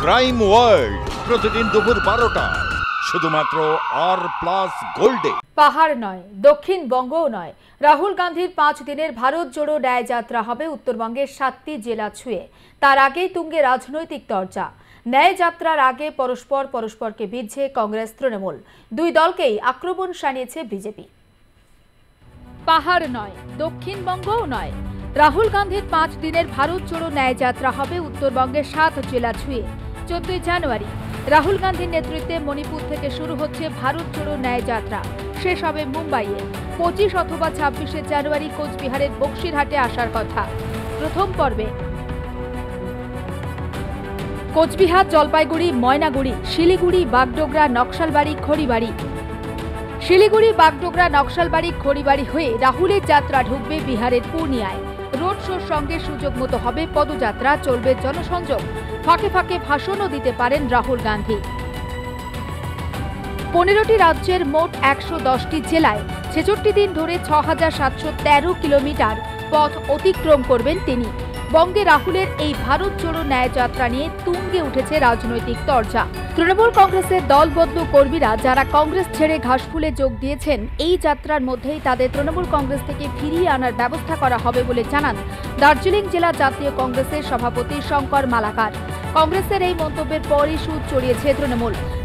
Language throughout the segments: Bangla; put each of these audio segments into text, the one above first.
ক্রাইম ওয়ার্ল্ড প্রতিদিন দুপুর 12টায় শুধুমাত্র আর+ গোল্ডে। পাহাড় নয়, দক্ষিণবঙ্গও নয়, রাহুল গান্ধীর 5 দিনের ভারত জোড়ো ন্যায় যাত্রা হবে উত্তরবঙ্গের 7টি জেলা ছুঁয়ে। তার আগেই তুঙ্গে রাজনৈতিক চর্চা। ন্যায় যাত্রার আগে পরস্পরকে বিঁধছে কংগ্রেস তৃণমূল। দুই দলকেই আক্রমণ শানিয়েছে বিজেপি। পাহাড় নয়, দক্ষিণবঙ্গও নয়, রাহুল গান্ধীর 5 দিনের ভারত জোড়ো ন্যায় যাত্রা হবে উত্তরবঙ্গের 7 জেলা ছুঁয়ে। 14 জানুয়ারি রাহুল গান্ধীর নেতৃত্বে মণিপুর থেকে শুরু হচ্ছে ভারত জোড়ো ন্যায় যাত্রা। শেষ হবে মুম্বাইয়ে। 25 অথবা 26 জানুয়ারি কোচবিহারের বক্সিরহাটে আসার কথা। প্রথম পর্বে কোচবিহার, জলপাইগুড়ি, ময়নাগুড়ি, শিলিগুড়ি, বাগডোগরা, নকশালবাড়ি, খড়িবাড়ি। শিলিগুড়ি, বাগডোগরা, নকশালবাড়ি, খড়িবাড়ি হয়ে রাহুলের যাত্রা ঢুকবে বিহারের পূর্ণিয়ায়। রোড শোর সঙ্গে সুযোগ মতো হবে পদযাত্রা, চলবে জনসংযোগ। ফাঁকে ফাঁকে ভাষণও দিতে পারেন রাহুল গান্ধী। 15টি রাজ্যের মোট 110টি জেলায় 66 দিন ধরে 6713 কিলোমিটার পথ অতিক্রম করবেন তিনি। বঙ্গে রাহুলের এই ভারত জোড়ো ন্যায় যাত্রা নিয়ে তুঙ্গে উঠেছে রাজনৈতিক চর্চা। তৃণমূল কংগ্রেসের দলবদলু কর্মীরা যারা কংগ্রেস ছেড়ে ঘাসফুলে যোগ দিয়েছেন, এই যাত্রার মধ্যেই তাদের তৃণমূল কংগ্রেস থেকে ফিরিয়ে আনার ব্যবস্থা করা হবে বলে জানান দার্জিলিং জেলা জাতীয় কংগ্রেসের সভাপতি শঙ্কর মালাকার। কংগ্রেসের এই মন্তব্যের পরই সুর চড়িয়েছে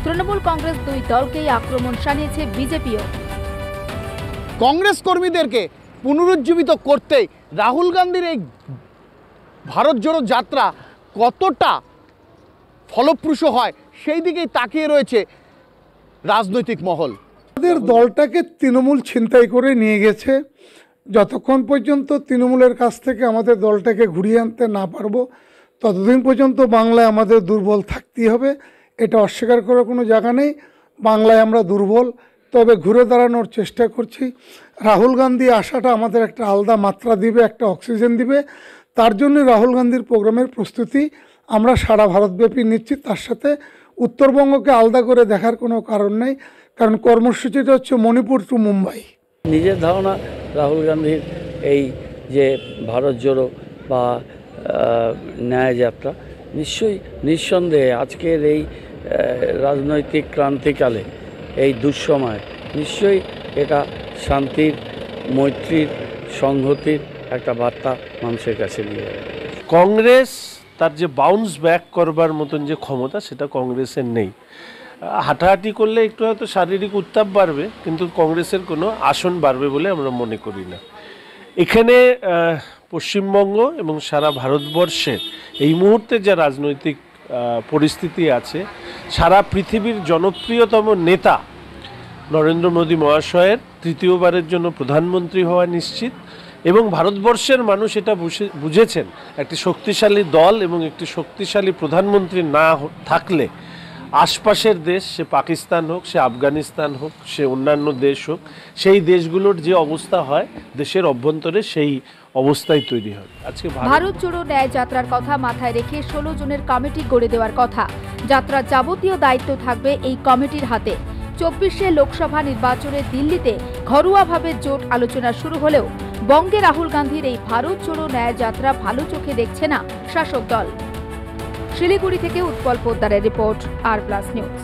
তৃণমূল কংগ্রেস দুই দলকেই আক্রমণ শানিয়েছে বিজেপিও। কংগ্রেস কর্মীদেরকে পুনরুজ্জীবিত করতে রাহুল গান্ধীর এই ভারত জোড়ো যাত্রা কতটা ফলপ্রসূ হয় সেই দিকেই তাকিয়ে রয়েছে রাজনৈতিক মহল। আমাদের দলটাকে তৃণমূল ছিনতাই করে নিয়ে গেছে। যতক্ষণ পর্যন্ত তৃণমূলের কাছ থেকে আমাদের দলটাকে ঘুরিয়ে আনতে না পারবো, ততদিন পর্যন্ত বাংলায় আমাদের দুর্বল থাকতেই হবে। এটা অস্বীকার করার কোনো জায়গা নেই। বাংলায় আমরা দুর্বল, তবে ঘুরে দাঁড়ানোর চেষ্টা করছি। রাহুল গান্ধী আসাটা আমাদের একটা আলাদা মাত্রা দিবে, একটা অক্সিজেন দিবে। তার জন্য রাহুল গান্ধীর প্রোগ্রামের প্রস্তুতি আমরা সারা ভারতব্যাপী নিচ্ছি। তার সাথে উত্তরবঙ্গকে আলাদা করে দেখার কোনো কারণ নেই, কারণ কর্মসূচিটা হচ্ছে মণিপুর টু মুম্বাই। নিজের ধারণা রাহুল গান্ধীর এই যে ভারত জোড়ো বা ন্যায় যাত্রা নিঃসন্দেহে আজকের এই রাজনৈতিক ক্রান্তিকালে, এই দুঃসময় নিশ্চয়ই এটা শান্তির, মৈত্রীর, সংহতির একটা বার্তা মানুষের কাছে নিয়ে যাবে। কংগ্রেস তার যে বাউন্স ব্যাক করবার মতন যে ক্ষমতা, সেটা কংগ্রেসের নেই। হাঁটাহাঁটি করলে একটু হয়তো শারীরিক উত্তাপ বাড়বে, কিন্তু কংগ্রেসের কোনো আসন বাড়বে বলে আমরা মনে করি না। এখানে পশ্চিমবঙ্গ এবং সারা ভারতবর্ষের এই মুহূর্তে যা রাজনৈতিক পরিস্থিতি আছে, সারা পৃথিবীর জনপ্রিয়তম নেতা নরেন্দ্র মোদী মহাশয়ের তৃতীয়বারের জন্য প্রধানমন্ত্রী হওয়া নিশ্চিত, এবং ভারতবর্ষের মানুষ এটা বুঝেছেন একটি শক্তিশালী দল এবং একটি শক্তিশালী প্রধানমন্ত্রী না থাকলে আশপাশের দেশ, সে পাকিস্তান হোক, সে আফগানিস্তান হোক, সে অন্যান্য দেশ হোক, সেই দেশগুলোর যে অবস্থা হয় দেশের অভ্যন্তরে সেই অবস্থাই তৈরি হয়। আজকে ভারত জোড়ো ন্যায় যাত্রার কথা মাথায় রেখে 16 জনের কমিটি গড়ে দেওয়ার কথা। যাত্রার যাবতীয় দায়িত্ব থাকবে এই কমিটির হাতে। 24 লোকসভা নির্বাচনে দিল্লিতে ঘরোয়াভাবে জোট আলোচনা শুরু হলেও বঙ্গে রাহুল গান্ধীর এই ভারত জোড়ো ন্যায় যাত্রা ভালো চোখে দেখছে না শাসক দল। শিলিগুড়ি থেকে উৎপল পোদ্দারের রিপোর্ট, আর+ নিউজ।